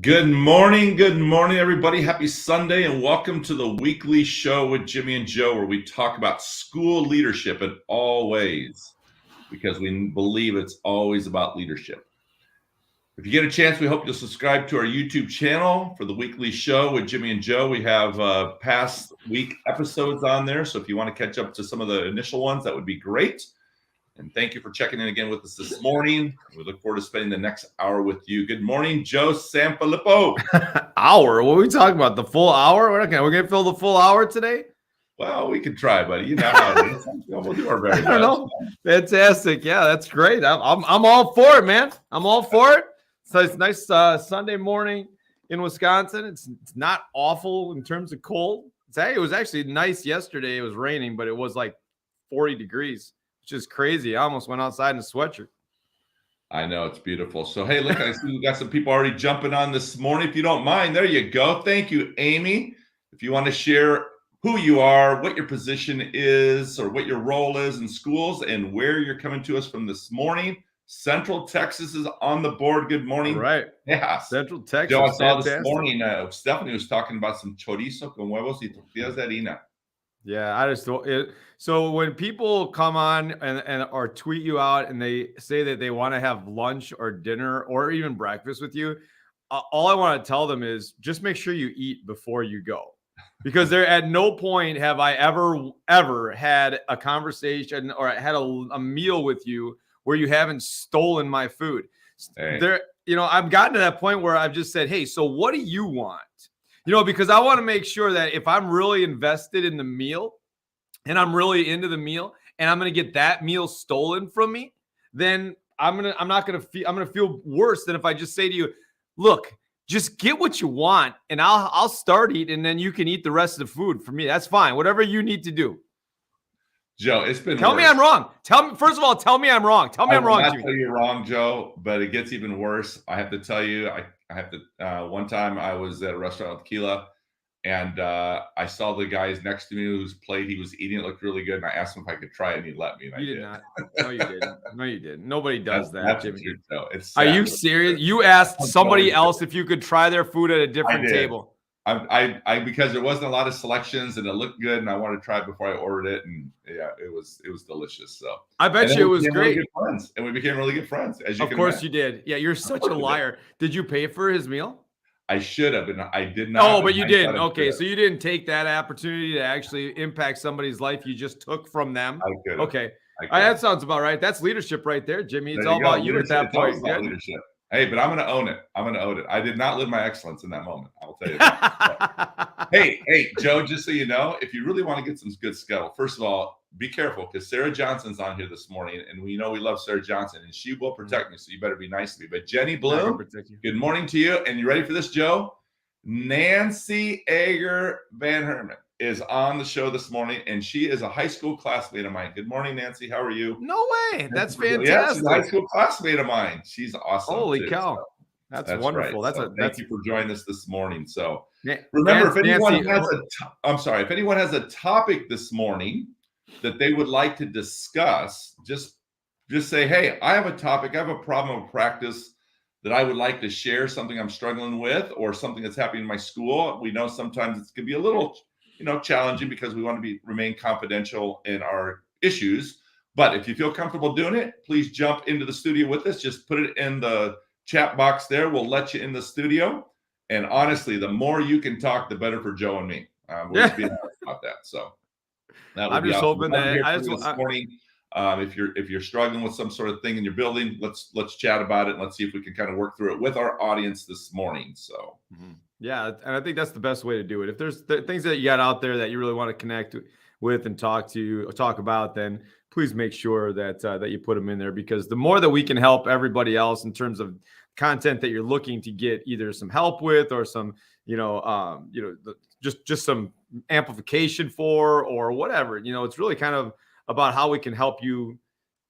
Good morning, everybody. Happy Sunday, and welcome to the weekly show with Jimmy and Joe, where we talk about school leadership in all ways, because we believe it's always about leadership. If you get a chance, we hope you'll subscribe to our YouTube channel for the weekly show with Jimmy and Joe. We have past week episodes on there, so if you want to catch up to some of the initial ones, that would be great. And thank you for checking in again with us this morning. We look forward to spending the next hour with you. Good morning, Joe Sanfilippo. Hour? What are we talking about? The full hour? We're gonna fill the full hour today? Well, we could try, buddy. You know how it is. We'll do our very best. I don't know. Fantastic. Yeah, that's great. I'm all for it, man. I'm all for it. So it's nice Sunday morning in Wisconsin. It's not awful in terms of cold. It was actually nice yesterday. It was raining, but it was like 40 degrees, which is crazy. I almost went outside in a sweatshirt. I know, it's beautiful. So, hey, look, I see we got some people already jumping on this morning. If you don't mind, there you go. Thank you, Amy. If you want to share who you are, what your position is, or what your role is in schools, and where you're coming to us from this morning. Central Texas is on the board. Good morning. All right. Yeah. Central Texas. Joe, I saw this morning, Stephanie was talking about some chorizo con huevos y tortillas de harina. Yeah, I just don't. So when people come on and or tweet you out and they say that they want to have lunch or dinner or even breakfast with you, all I want to tell them is just make sure you eat before you go, because there at no point have I ever had a conversation or had a meal with you where you haven't stolen my food. Hey. I've gotten to that point where I've just said, hey, so what do you want? Because I want to make sure that if I'm really invested in the meal and I'm really into the meal and I'm going to get that meal stolen from me, then I'm going to feel worse than if I just say to you, look, just get what you want and I'll start eating and then you can eat the rest of the food for me. That's fine. Whatever you need to do. Joe, it's been Tell worse. me I'm wrong. First of all, tell me I'm wrong. Tell me I'm wrong. I will not tell you you're wrong, Joe, but it gets even worse. I have to tell you, I have to. One time I was at a restaurant with Tequila, and I saw the guys next to me whose plate he was eating. It looked really good, and I asked him if I could try it, and he let me. And you did not. No, you didn't. No, you didn't. Nobody does that, Jimmy. Truth, though. Are you serious? You asked somebody else if you could try their food at a different table. I because there wasn't a lot of selections and it looked good and I wanted to try it before I ordered it, and yeah, it was delicious. So I bet you it was great. Really good friends, and we became really good friends. As you of course you did. Yeah, you're such a liar. Did you pay for his meal? I should have, and I did not. Oh, but you didn't. Okay, so you didn't take that opportunity to actually impact somebody's life. You just took from them. Okay, that sounds about right. That's leadership right there, Jimmy. It's all about you at that point. Leadership. Hey, but I'm going to own it. I did not live my excellence in that moment. I'll tell you that. Hey, Joe, just so you know, if you really want to get some good scuttle, first of all, be careful because Sarah Johnson's on here this morning, and we know we love Sarah Johnson, and she will protect me, so you better be nice to me. But Jenny Blue, good morning to you. And you ready for this, Joe? Nancy Ager Van Herman is on the show this morning, and she is a high school classmate of mine. Good morning, Nancy. How are you? No way. That's fantastic. Yeah, she's a high school classmate of mine. She's awesome. Holy cow. So that's wonderful. Right. Thank you for joining us this morning. So remember, if anyone has a topic this morning that they would like to discuss, just say, hey, I have a topic. I have a problem of practice that I would like to share, something I'm struggling with or something that's happening in my school. We know sometimes it can be a little challenging because we want to remain confidential in our issues. But if you feel comfortable doing it, please jump into the studio with us. Just put it in the chat box there. We'll let you in the studio. And honestly, the more you can talk, the better for Joe and me. We're just being honest about that. So I'm just hoping that this morning. If you're struggling with some sort of thing in your building, let's chat about it and let's see if we can kind of work through it with our audience this morning. So. Yeah, and I think that's the best way to do it. If there's things that you got out there that you really want to connect with and talk about, then please make sure that you put them in there, because the more that we can help everybody else in terms of content that you're looking to get either some help with or some just some amplification for or whatever, it's really kind of about how we can help you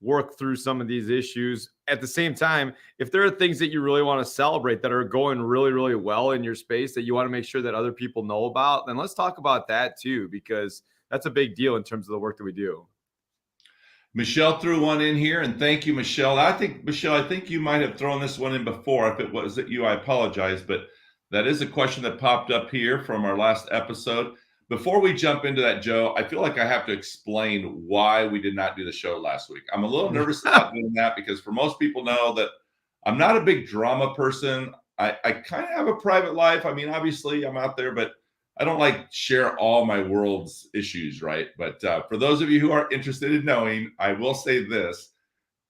work through some of these issues. At the same time, if there are things that you really want to celebrate that are going really, really well in your space that you want to make sure that other people know about, then let's talk about that too, because that's a big deal in terms of the work that we do. Michelle threw one in here, and thank you, Michelle. I think you might have thrown this one in before. If it wasn't you, I apologize. But That is a question that popped up here from our last episode. Before we jump into that, Joe, I feel like I have to explain why we did not do the show last week. I'm a little nervous about doing that because for most people know that I'm not a big drama person. I kind of have a private life. I mean, obviously I'm out there, but I don't like share all my world's issues, right? But for those of you who are interested in knowing, I will say this.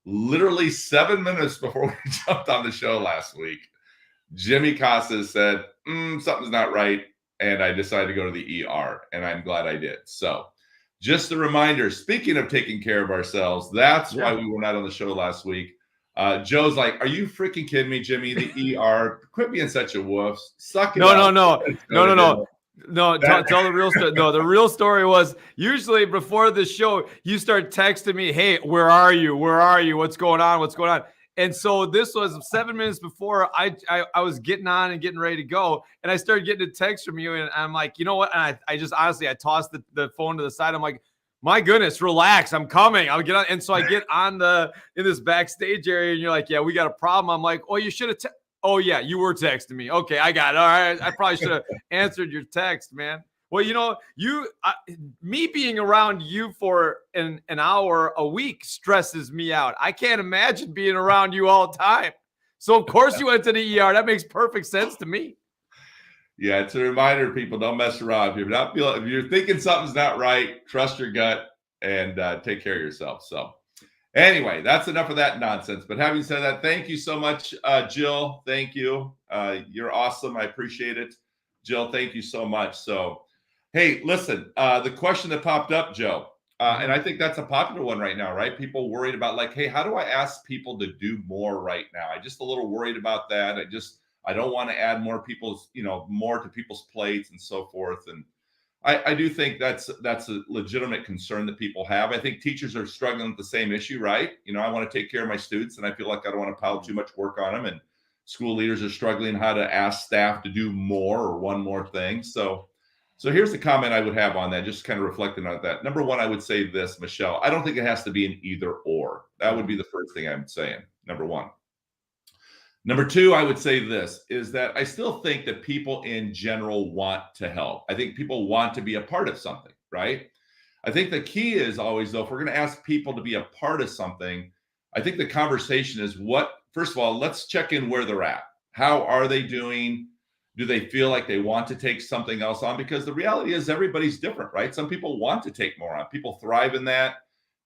Literally 7 minutes before we jumped on the show last week, Jimmy Casas said, something's not right. And I decided to go to the ER, and I'm glad I did. So just a reminder, speaking of taking care of ourselves, that's why we were not on the show last week. Joe's like, are you freaking kidding me, Jimmy? The ER, quit being such a wolf. Suck it out. No, tell the real story. No, the real story was usually before the show, you start texting me, hey, where are you? Where are you? What's going on? What's going on? And so this was 7 minutes before I was getting on and getting ready to go. And I started getting a text from you. And I'm like, you know what? And I just honestly, I tossed the phone to the side. I'm like, my goodness, relax. I'm coming. I'll get on. And so I get on in this backstage area and you're like, yeah, we got a problem. I'm like, oh, you should have. Oh, yeah, you were texting me. Okay, I got it. All right. I probably should have answered your text, man. Well, you know, me being around you for an hour a week stresses me out. I can't imagine being around you all the time. So, of course, you went to the ER. That makes perfect sense to me. Yeah, it's a reminder, people, don't mess around. If you're thinking something's not right, trust your gut and take care of yourself. So, anyway, that's enough of that nonsense. But having said that, thank you so much, Jill. Thank you. You're awesome. I appreciate it. Jill, thank you so much. So, hey, listen, the question that popped up, Joe, and I think that's a popular one right now, right? People worried about like, hey, how do I ask people to do more right now? I'm just a little worried about that. I don't want to add more more to people's plates and so forth. And I do think that's a legitimate concern that people have. I think teachers are struggling with the same issue, right? You know, I want to take care of my students and I feel like I don't want to pile too much work on them. And school leaders are struggling how to ask staff to do more or one more thing. So here's the comment I would have on that, just kind of reflecting on that. Number one, I would say this, Michelle, I don't think it has to be an either or. That would be the first thing I'm saying, number one. Number two, I would say this, is that I still think that people in general want to help. I think people want to be a part of something, right? I think the key is always, though, if we're going to ask people to be a part of something, I think the conversation is first of all, let's check in where they're at. How are they doing? Do they feel like they want to take something else on? Because the reality is everybody's different, right? Some people want to take more on. People thrive in that.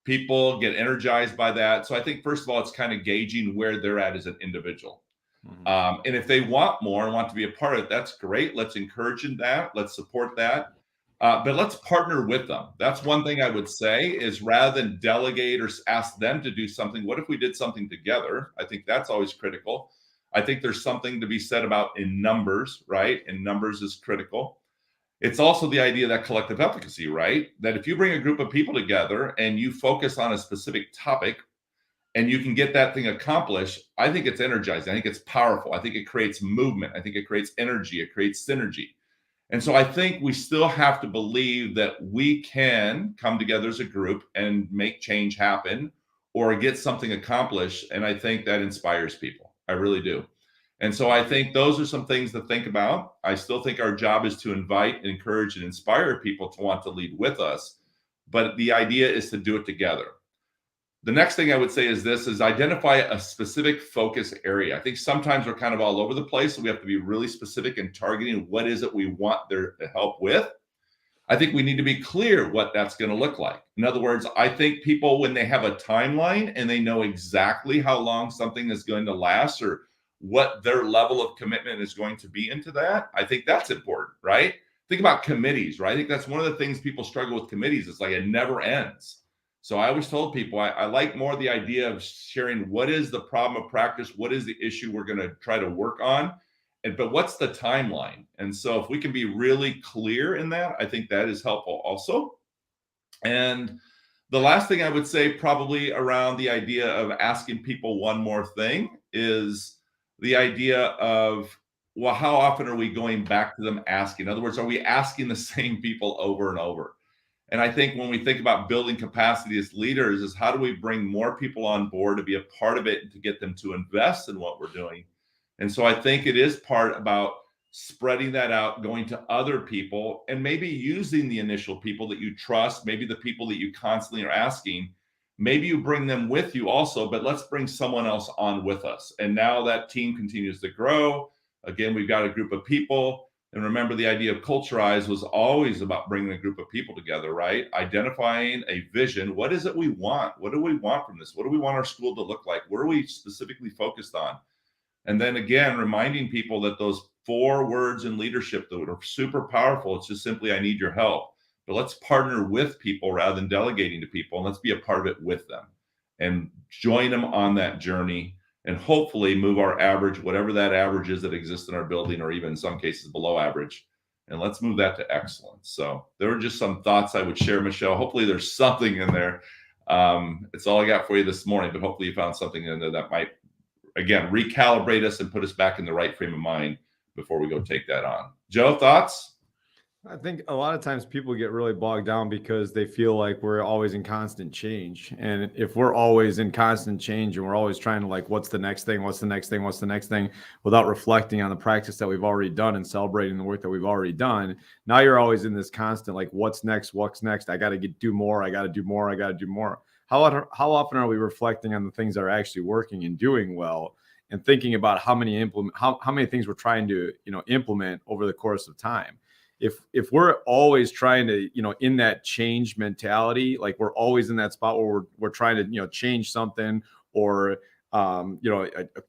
People get energized by that. So I think, first of all, it's kind of gauging where they're at as an individual. Mm-hmm. And if they want more and want to be a part of it, that's great. Let's encourage that. Let's support that. But let's partner with them. That's one thing I would say is rather than delegate or ask them to do something, what if we did something together? I think that's always critical. I think there's something to be said about in numbers, right? And numbers is critical. It's also the idea of that collective efficacy, right? That if you bring a group of people together and you focus on a specific topic and you can get that thing accomplished, I think it's energizing. I think it's powerful. I think it creates movement. I think it creates energy. It creates synergy. And so I think we still have to believe that we can come together as a group and make change happen or get something accomplished. And I think that inspires people. I really do. And so I think those are some things to think about. I still think our job is to invite, encourage, and inspire people to want to lead with us. But the idea is to do it together. The next thing I would say is identify a specific focus area. I think sometimes we're kind of all over the place, so we have to be really specific in targeting what is it we want their help with. I think we need to be clear what that's going to look like. In other words, I think people, when they have a timeline and they know exactly how long something is going to last or what their level of commitment is going to be into that, I think that's important, right? Think about committees, right? I think that's one of the things people struggle with committees. It's like it never ends. So I always told people I like more the idea of sharing what is the problem of practice, what is the issue we're going to try to work on, but what's the timeline? And so if we can be really clear in that, I think that is helpful also. And the last thing I would say probably around the idea of asking people one more thing is the idea of, well, how often are we going back to them asking? In other words, are we asking the same people over and over? And I think when we think about building capacity as leaders is how do we bring more people on board to be a part of it and to get them to invest in what we're doing? And so I think it is part about spreading that out, going to other people, and maybe using the initial people that you trust, maybe the people that you constantly are asking. Maybe you bring them with you also, but let's bring someone else on with us. And now that team continues to grow. Again, we've got a group of people. And remember, the idea of Culturize was always about bringing a group of people together, right? Identifying a vision. What is it we want? What do we want from this? What do we want our school to look like? What are we specifically focused on? And then again, reminding people that those 4 words in leadership that are super powerful. It's just simply, I need your help. But let's partner with people rather than delegating to people. And let's be a part of it with them and join them on that journey, and hopefully move our average, whatever that average is that exists in our building, or even in some cases below average. And let's move that to excellence. So there were just some thoughts I would share, Michelle. Hopefully there's something in there. It's all I got for you this morning, but hopefully you found something in there that might, again, recalibrate us and put us back in the right frame of mind before we go take that on. Joe, thoughts? I think a lot of times people get really bogged down because they feel like we're always in constant change. And if we're always in constant change and we're always trying to like, what's the next thing? What's the next thing? What's the next thing? Without reflecting on the practice that we've already done and celebrating the work that we've already done. Now you're always in this constant, like, what's next? What's next? I got to do more. I got to do more. I got to do more. How often are we reflecting on the things that are actually working and doing well, and thinking about how many things we're trying to, implement over the course of time? If we're always trying to, in that change mentality, like we're always in that spot where we're trying to, change something, or,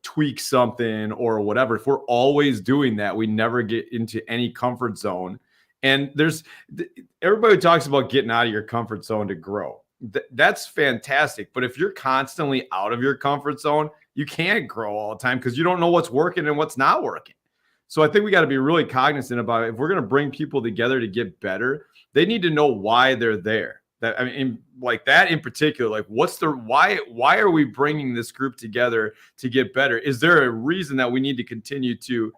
tweak something or whatever. If we're always doing that, we never get into any comfort zone. And everybody talks about getting out of your comfort zone to grow. That's fantastic. But if you're constantly out of your comfort zone, you can't grow all the time because you don't know what's working and what's not working. So I think we got to be really cognizant about it. If we're going to bring people together to get better, they need to know why they're there. Like that in particular, like why are we bringing this group together to get better? Is there a reason that we need to continue to,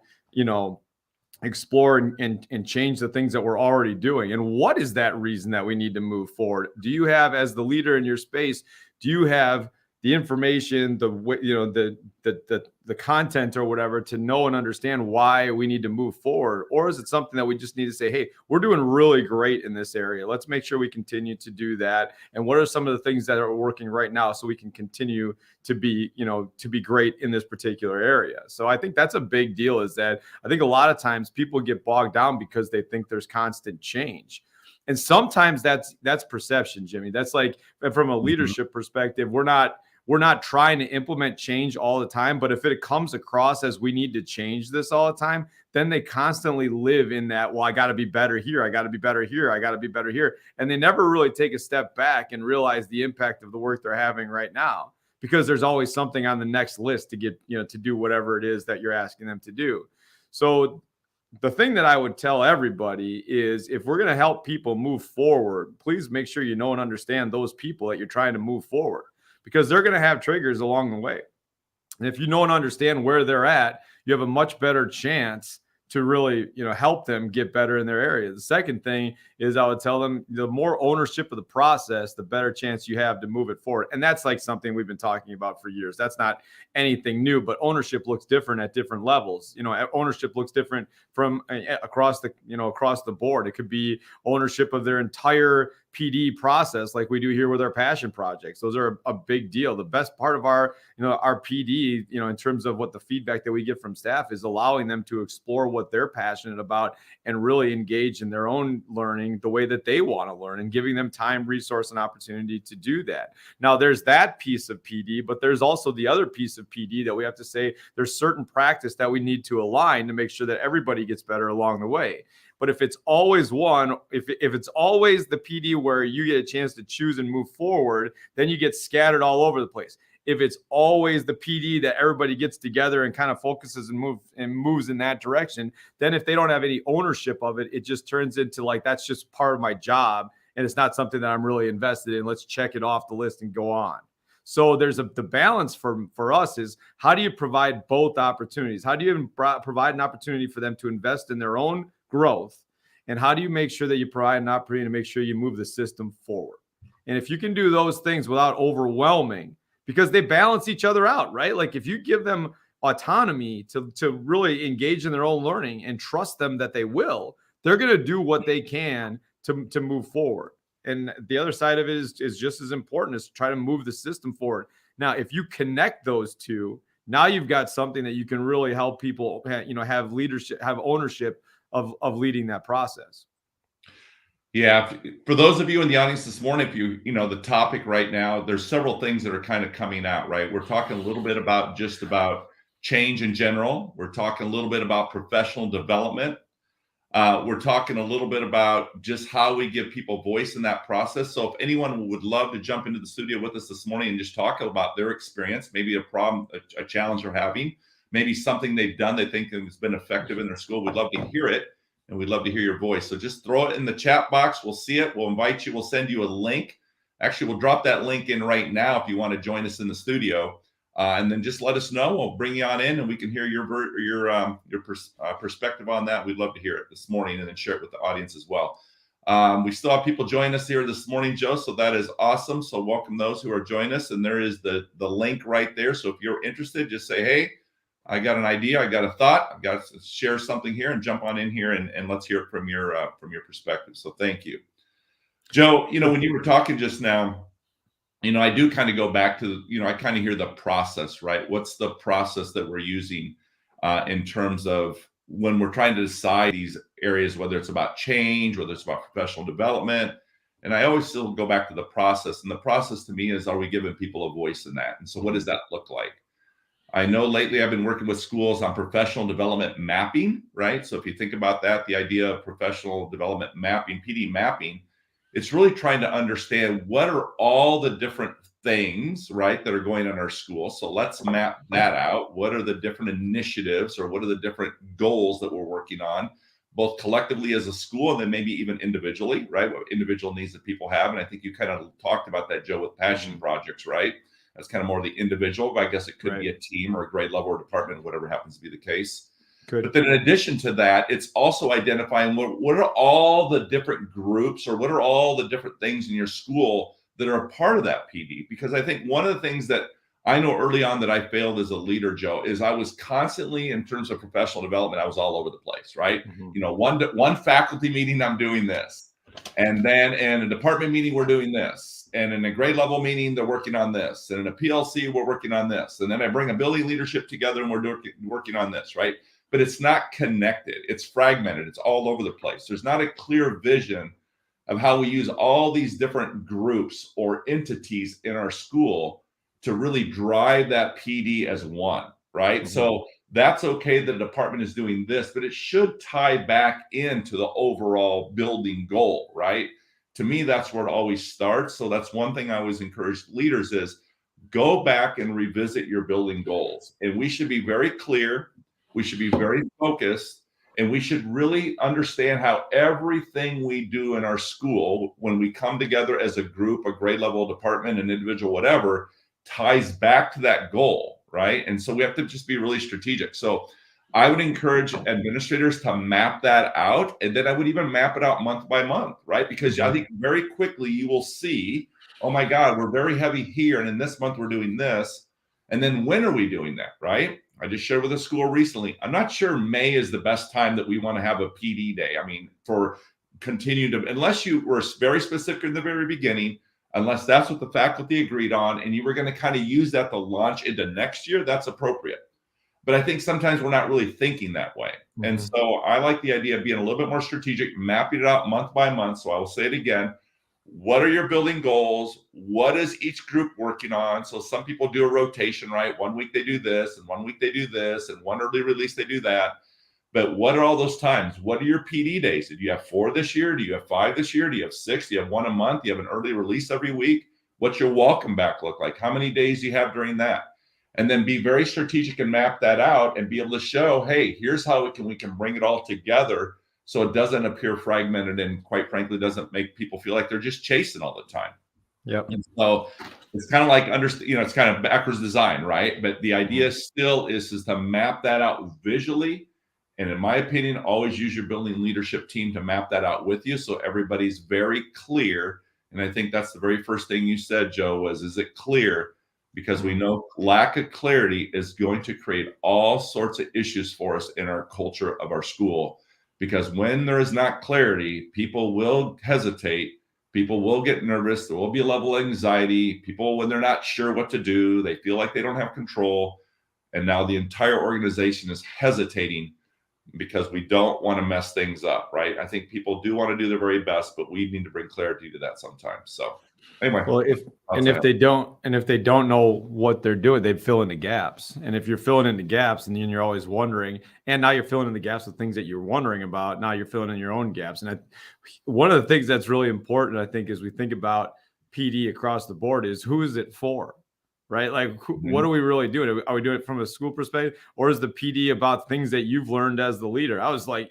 explore and change the things that we're already doing? And what is that reason that we need to move forward? Do you have, as the leader in your space, do you have the information, the content or whatever to know and understand why we need to move forward? Or is it something that we just need to say, hey, we're doing really great in this area. Let's make sure we continue to do that. And what are some of the things that are working right now so we can continue to be, to be great in this particular area? So I think that's a big deal, is that I think a lot of times people get bogged down because they think there's constant change. And sometimes that's perception, Jimmy. That's like, from a leadership perspective, we're not trying to implement change all the time, but if it comes across as we need to change this all the time, then they constantly live in that, well, I got to be better here. I got to be better here. I got to be better here. And they never really take a step back and realize the impact of the work they're having right now, because there's always something on the next list to get, to do whatever it is that you're asking them to do. So the thing that I would tell everybody is, if we're going to help people move forward, please make sure you know and understand those people that you're trying to move forward, because they're going to have triggers along the way. And if you know and understand where they're at, you have a much better chance to really, help them get better in their area. The second thing is, I would tell them, the more ownership of the process, the better chance you have to move it forward. And that's like something we've been talking about for years. That's not anything new, but ownership looks different at different levels. Ownership looks different from across the board. It could be ownership of their entire PD process, like we do here with our passion projects. Those are a big deal. The best part of our PD, in terms of what the feedback that we get from staff, is allowing them to explore what they're passionate about and really engage in their own learning the way that they want to learn, and giving them time, resource, and opportunity to do that. Now, there's that piece of PD, but there's also the other piece of PD that we have to say, there's certain practice that we need to align to make sure that everybody gets better along the way. But if it's always if it's always the PD where you get a chance to choose and move forward, then you get scattered all over the place. If it's always the PD that everybody gets together and kind of focuses and moves in that direction, then if they don't have any ownership of it, it just turns into like, that's just part of my job, and it's not something that I'm really invested in. Let's check it off the list and go on. So there's the balance for us is, how do you provide both opportunities? How do you provide an opportunity for them to invest in their own growth? And how do you make sure that you provide an opportunity to make sure you move the system forward? And if you can do those things without overwhelming, because they balance each other out, right? Like if you give them autonomy to really engage in their own learning and trust them that they will, they're going to do what they can to move forward. And the other side of it is just as important, is to try to move the system forward. Now, if you connect those two, now you've got something that you can really help people, have leadership, have ownership of leading that process. Yeah, for those of you in the audience this morning, if the topic right now, there's several things that are kind of coming out, right? We're talking a little bit about change in general. We're talking a little bit about professional development. We're talking a little bit about just how we give people voice in that process. So if anyone would love to jump into the studio with us this morning and just talk about their experience, maybe a problem, a challenge they're having, maybe something they've done they think has been effective in their school, we'd love to hear it. And we'd love to hear your voice. So just throw it in the chat box. We'll see it. We'll invite you. We'll send you a link. Actually, we'll drop that link in right now if you want to join us in the studio. And then just let us know. We'll bring you on in and we can hear your perspective on that. We'd love to hear it this morning and then share it with the audience as well. We still have people join us here this morning, Joe. So that is awesome. So welcome those who are joining us. And there is the link right there. So if you're interested, just say, hey, I got an idea. I got a thought. I've got to share something here, and jump on in here and let's hear it from your perspective. So thank you, Joe. When you were talking just now, I do kind of go back to, I kind of hear the process, right? What's the process that we're using in terms of when we're trying to decide these areas, whether it's about change, whether it's about professional development. And I always still go back to the process. And the process to me is, are we giving people a voice in that? And so what does that look like? I know lately I've been working with schools on professional development mapping, right? So if you think about that, the idea of professional development mapping, PD mapping, it's really trying to understand what are all the different things, right, that are going on in our school. So let's map that out. What are the different initiatives, or what are the different goals that we're working on, both collectively as a school and then maybe even individually, right? What individual needs that people have. And I think you kind of talked about that, Joe, with passion projects, right? That's kind of more the individual, but I guess it could be a team or a grade level or department, whatever happens to be the case. But then in addition to that, it's also identifying what are all the different groups, or what are all the different things in your school that are a part of that PD. Because I think one of the things that I know early on that I failed as a leader, Joe, is I was constantly, in terms of professional development, I was all over the place, right? One faculty meeting, I'm doing this. And then in a department meeting, we're doing this. And in a grade level meeting, they're working on this. And in a PLC, we're working on this. And then I bring a building leadership together and we're working on this, right? But it's not connected. It's fragmented. It's all over the place. There's not a clear vision of how we use all these different groups or entities in our school to really drive that PD as one, right? So that's okay that a department is doing this, but it should tie back into the overall building goal, right? To me, that's where it always starts. So that's one thing I always encourage leaders is go back and revisit your building goals. And we should be very clear. We should be very focused. And we should really understand how everything we do in our school, when we come together as a group, a grade level department, an individual, whatever, ties back to that goal, right? And so we have to just be really strategic. So I would encourage administrators to map that out. And then I would even map it out month by month, right? Because I think very quickly you will see, oh my God, we're very heavy here. And in this month, we're doing this. And then when are we doing that, right? I just shared with a school recently. I'm not sure May is the best time that we want to have a PD day. I mean, for continue to, unless you were very specific in the very beginning, unless that's what the faculty agreed on, and you were going to kind of use that to launch into next year, that's appropriate. But I think sometimes we're not really thinking that way. And so I like the idea of being a little bit more strategic, mapping it out month by month. So I will say it again. What are your building goals? What is each group working on? So some people do a rotation, right? 1 week they do this, and 1 week they do this, and one early release they do that. But what are all those times? What are your PD days? Do you have 4 this year? Do you have 5 this year? Do you have 6? Do you have 1 a month? Do you have an early release every week? What's your welcome back look like? How many days do you have during that? And then be very strategic and map that out and be able to show, hey, here's how we can bring it all together so it doesn't appear fragmented and, quite frankly, doesn't make people feel like they're just chasing all the time. Yep. And so it's kind of like, it's kind of backwards design, right? But the idea still is to map that out visually. And in my opinion, always use your building leadership team to map that out with you so everybody's very clear. And I think that's the very first thing you said, Joe, was, is it clear because we know lack of clarity is going to create all sorts of issues for us in our culture of our school. Because when there is not clarity, people will hesitate. People will get nervous. There will be a level of anxiety. People, when they're not sure what to do, they feel like they don't have control. And now the entire organization is hesitating because we don't want to mess things up, right? I think people do want to do their very best, but we need to bring clarity to that sometimes. So anyway. Well, if they don't know what they're doing, they fill in the gaps. And if you're filling in the gaps and then you're always wondering, and now you're filling in the gaps with things that you're wondering about, now you're filling in your own gaps. And one of the things that's really important, I think, as we think about PD across the board is who is it for? Right? Like, what are we really doing? Are we doing it from a school perspective, or is the PD about things that you've learned as the leader? I was like,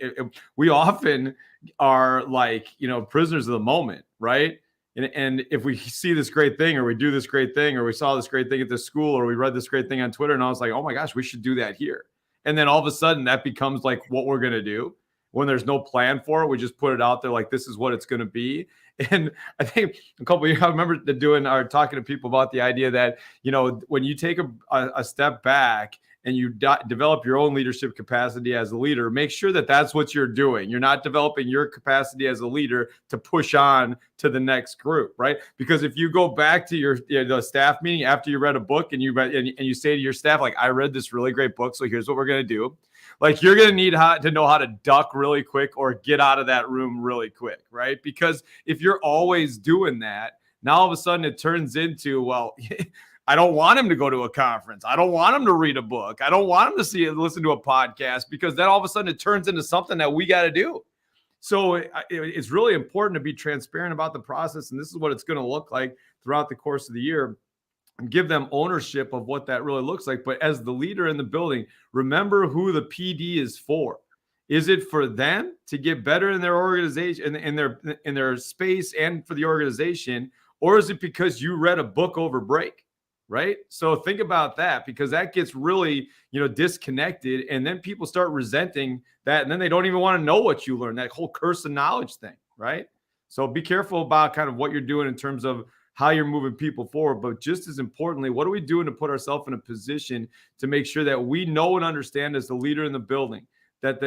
we often are like, prisoners of the moment, right? And if we see this great thing, or we do this great thing, or we saw this great thing at this school, or we read this great thing on Twitter, and I was like, oh my gosh, we should do that here. And then all of a sudden that becomes like what we're going to do. When there's no plan for it, we just put it out there like this is what it's going to be. And I think a couple of years, I remember talking to people about the idea that, when you take a step back and you develop your own leadership capacity as a leader, make sure that that's what you're doing. You're not developing your capacity as a leader to push on to the next group, right? Because if you go back to the staff meeting after you read a book and you say to your staff, like, I read this really great book, so here's what we're going to do. Like, you're going to need to know how to duck really quick or get out of that room really quick, right? Because if you're always doing that, now all of a sudden it turns into, well, I don't want him to go to a conference. I don't want him to read a book. I don't want him to listen to a podcast, because then all of a sudden it turns into something that we got to do. So it's really important to be transparent about the process. And this is what it's going to look like throughout the course of the year. And give them ownership of what that really looks like. But as the leader in the building, remember who the PD is for. Is it for them to get better in their organization, in their space, and for the organization, or is it because you read a book over break? Right? So think about that, because that gets really, disconnected, and then people start resenting that, and then they don't even want to know what you learned, that whole curse of knowledge thing, right? So be careful about kind of what you're doing in terms of how you're moving people forward, but just as importantly, what are we doing to put ourselves in a position to make sure that we know and understand as the leader in the building that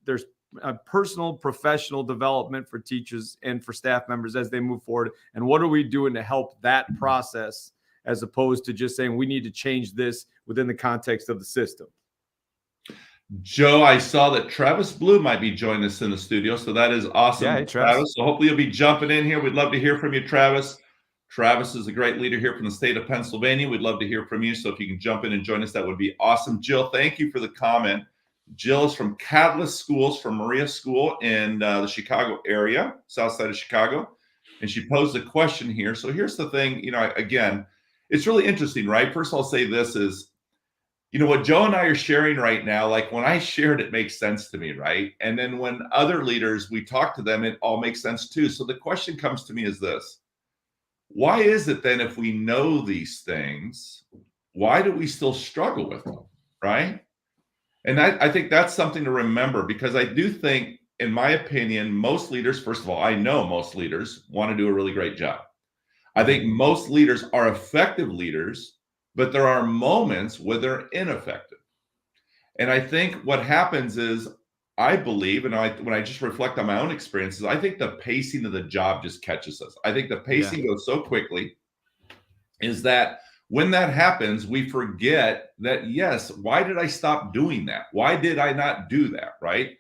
there's a personal, professional development for teachers and for staff members as they move forward, and what are we doing to help that process, as opposed to just saying we need to change this within the context of the system. Joe, I saw that Travis Blue might be joining us in the studio, so that is awesome. Yeah, hey, Travis. So hopefully you'll be jumping in here. We'd love to hear from you, Travis. Travis is a great leader here from the state of Pennsylvania. We'd love to hear from you. So if you can jump in and join us, that would be awesome. Jill, thank you for the comment. Jill is from Catalyst Schools, from Maria School in the Chicago area, south side of Chicago. And she posed a question here. So here's the thing, again, it's really interesting, right? First, I'll say this is, what Joe and I are sharing right now, like when I shared, it makes sense to me, right? And then when other leaders, we talk to them, it all makes sense too. So the question comes to me is this: why is it then, if we know these things, why do we still struggle with them, right? And I think that's something to remember, because I do think, in my opinion, most leaders, first of all, I know most leaders want to do a really great job. I think most leaders are effective leaders, but there are moments where they're ineffective. And I think what happens is, I believe, and when I just reflect on my own experiences, I think the pacing of the job just catches us. I think the pacing goes so quickly, is that when that happens, we forget that, yes, why did I stop doing that? Why did I not do that, right?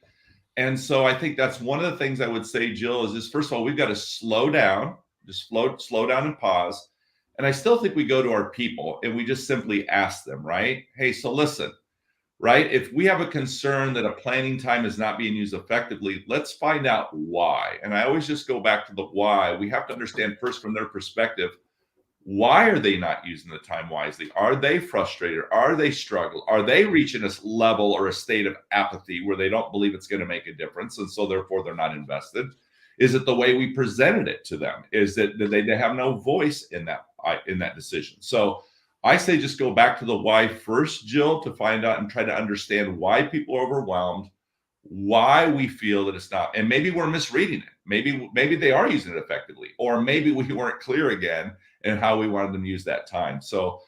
And so I think that's one of the things I would say, Jill, is first of all, we've got to slow down, just slow down and pause. And I still think we go to our people and we just simply ask them, right? Hey, so listen, right? If we have a concern that a planning time is not being used effectively, let's find out why. And I always just go back to the why. We have to understand first from their perspective, why are they not using the time wisely? Are they frustrated? Are they struggling? Are they reaching a level or a state of apathy where they don't believe it's going to make a difference, and so therefore they're not invested? Is it the way we presented it to them? Is it that they have no voice in that decision? So I say just go back to the why first, Jill, to find out and try to understand why people are overwhelmed, why we feel that it's not, and maybe we're misreading it. Maybe they are using it effectively, or maybe we weren't clear again in how we wanted them to use that time. So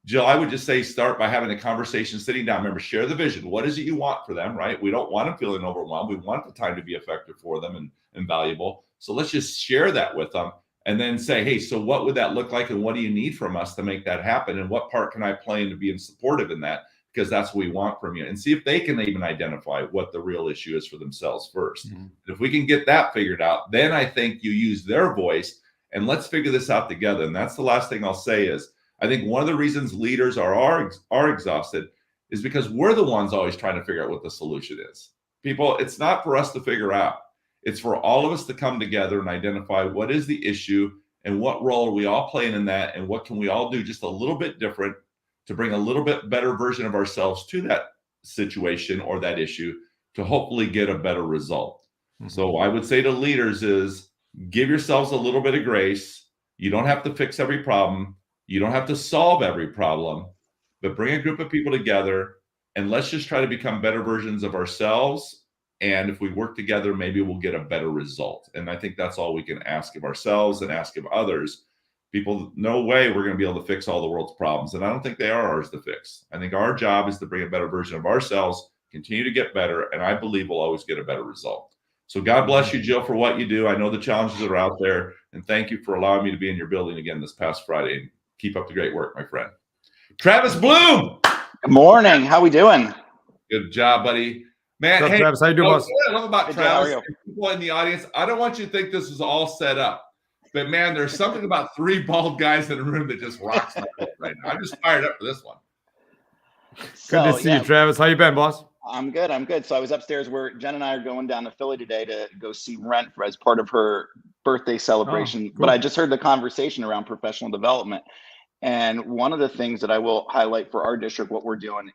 Jill, I would just say start by having a conversation, sitting down. Remember, share the vision. What is it you want for them, right? We don't want them feeling overwhelmed. We want the time to be effective for them and valuable. So let's just share that with them and then say, hey, so what would that look like? And what do you need from us to make that happen? And what part can I play into being supportive in that? Because that's what we want from you. And see if they can even identify what the real issue is for themselves first. Mm-hmm. If we can get that figured out, then I think you use their voice and let's figure this out together. And that's the last thing I'll say is, I think one of the reasons leaders are exhausted is because we're the ones always trying to figure out what the solution is. People, it's not for us to figure out. It's for all of us to come together and identify what is the issue and what role are we all playing in that, and what can we all do just a little bit different to bring a little bit better version of ourselves to that situation or that issue to hopefully get a better result. Mm-hmm. So I would say to leaders is give yourselves a little bit of grace. You don't have to fix every problem. You don't have to solve every problem, but bring a group of people together and let's just try to become better versions of ourselves. And if we work together, maybe we'll get a better result. And I think that's all we can ask of ourselves and ask of others. People, no way we're going to be able to fix all the world's problems. And I don't think they are ours to fix. I think our job is to bring a better version of ourselves, continue to get better, and I believe we'll always get a better result. So God bless you, Jill, for what you do. I know the challenges are out there, and thank you for allowing me to be in your building again this past Friday. Keep up the great work, my friend. Travis Bloom. Good morning. How we doing? Good job, buddy. Man, what's up, hey, Travis? How you doing, boss? What I love about Travis, people in the audience, I don't want you to think this is all set up. But, man, there's something about three bald guys in a room that just rocks my boat right now. I'm just fired up for this one. Good to see you, Travis. How you been, boss? I'm good. So I was upstairs where Jen and I are going down to Philly today to go see Rent as part of her birthday celebration. Cool. But I just heard the conversation around professional development. And one of the things that I will highlight for our district, what we're doing,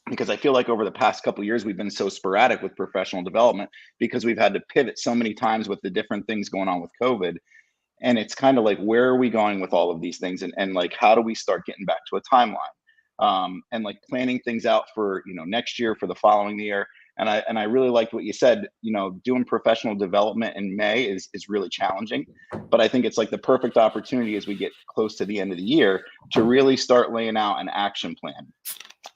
because I feel like over the past couple of years, we've been so sporadic with professional development because we've had to pivot so many times with the different things going on with COVID. And it's kind of like, where are we going with all of these things? And like, how do we start getting back to a timeline? And like planning things out for, next year, for the following year. And I really liked what you said, doing professional development in May is really challenging, but I think it's like the perfect opportunity as we get close to the end of the year to really start laying out an action plan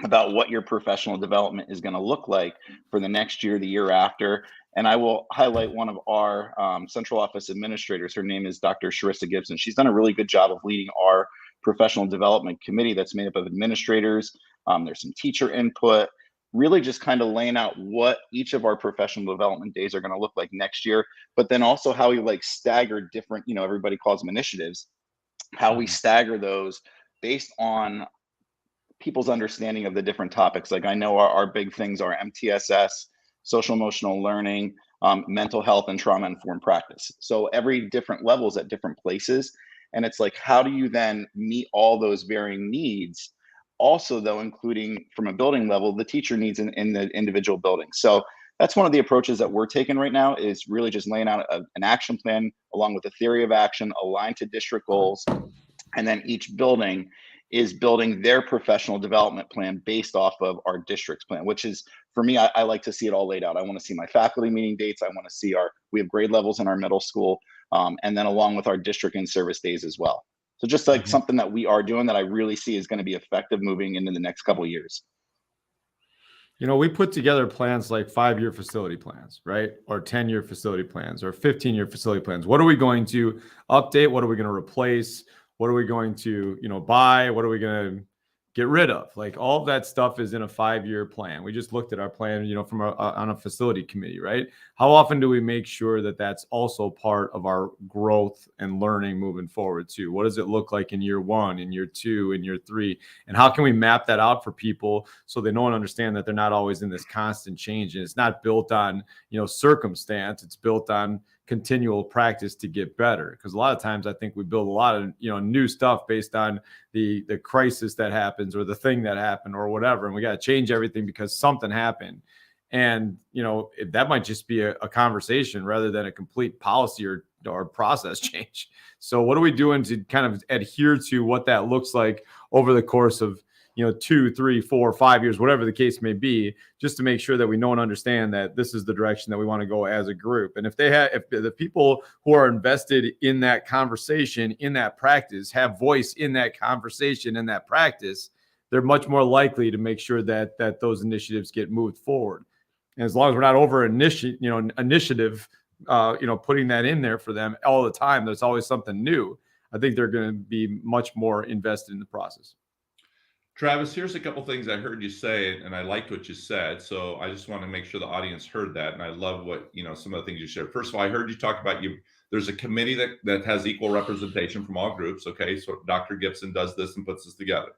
about what your professional development is going to look like for the next year, the year after. And I will highlight one of our central office administrators. Her name is Dr. Sharissa Gibson. She's done a really good job of leading our professional development committee that's made up of administrators. There's some teacher input, really just kind of laying out what each of our professional development days are going to look like next year, but then also how we like stagger different, everybody calls them initiatives, how we stagger those based on people's understanding of the different topics. Like I know our big things are MTSS, social emotional learning, mental health, and trauma-informed practice. So every different levels at different places. And it's like, how do you then meet all those varying needs? Also, though, including from a building level, the teacher needs in the individual building. So that's one of the approaches that we're taking right now is really just laying out an action plan along with a theory of action aligned to district goals. And then each building is building their professional development plan based off of our district's plan, which is, for me, I like to see it all laid out. I want to see my faculty meeting dates. I want to see we have grade levels in our middle school, and then along with our district and service days as well. So just like something that we are doing that I really see is going to be effective moving into the next couple of years. We put together plans like 5-year facility plans, right? Or 10-year facility plans or 15-year facility plans. What are we going to update? What are we going to replace? What are we going to, buy? What are we going to get rid of? Like all of that stuff is in a 5-year plan. We just looked at our plan, from on a facility committee, right? How often do we make sure that that's also part of our growth and learning moving forward too? What does it look like in year 1, in year 2, in year 3? And how can we map that out for people so they know and understand that they're not always in this constant change? And it's not built on, circumstance. It's built on continual practice to get better. Because a lot of times I think we build a lot of, new stuff based on the crisis that happens or the thing that happened or whatever. And we got to change everything because something happened. And, that might just be a conversation rather than a complete policy or process change. So what are we doing to kind of adhere to what that looks like over the course of, 2, 3, 4, 5 years, whatever the case may be, just to make sure that we know and understand that this is the direction that we want to go as a group. And if the people who are invested in that conversation, in that practice, have voice in that conversation, in that practice, they're much more likely to make sure that those initiatives get moved forward. And as long as we're not over initiative, putting that in there for them all the time, there's always something new. I think they're going to be much more invested in the process. Travis, here's a couple things I heard you say, and I liked what you said. So I just want to make sure the audience heard that. And I love what, some of the things you shared. First of all, I heard you talk about there's a committee that has equal representation from all groups. Okay. So Dr. Gibson does this and puts this together.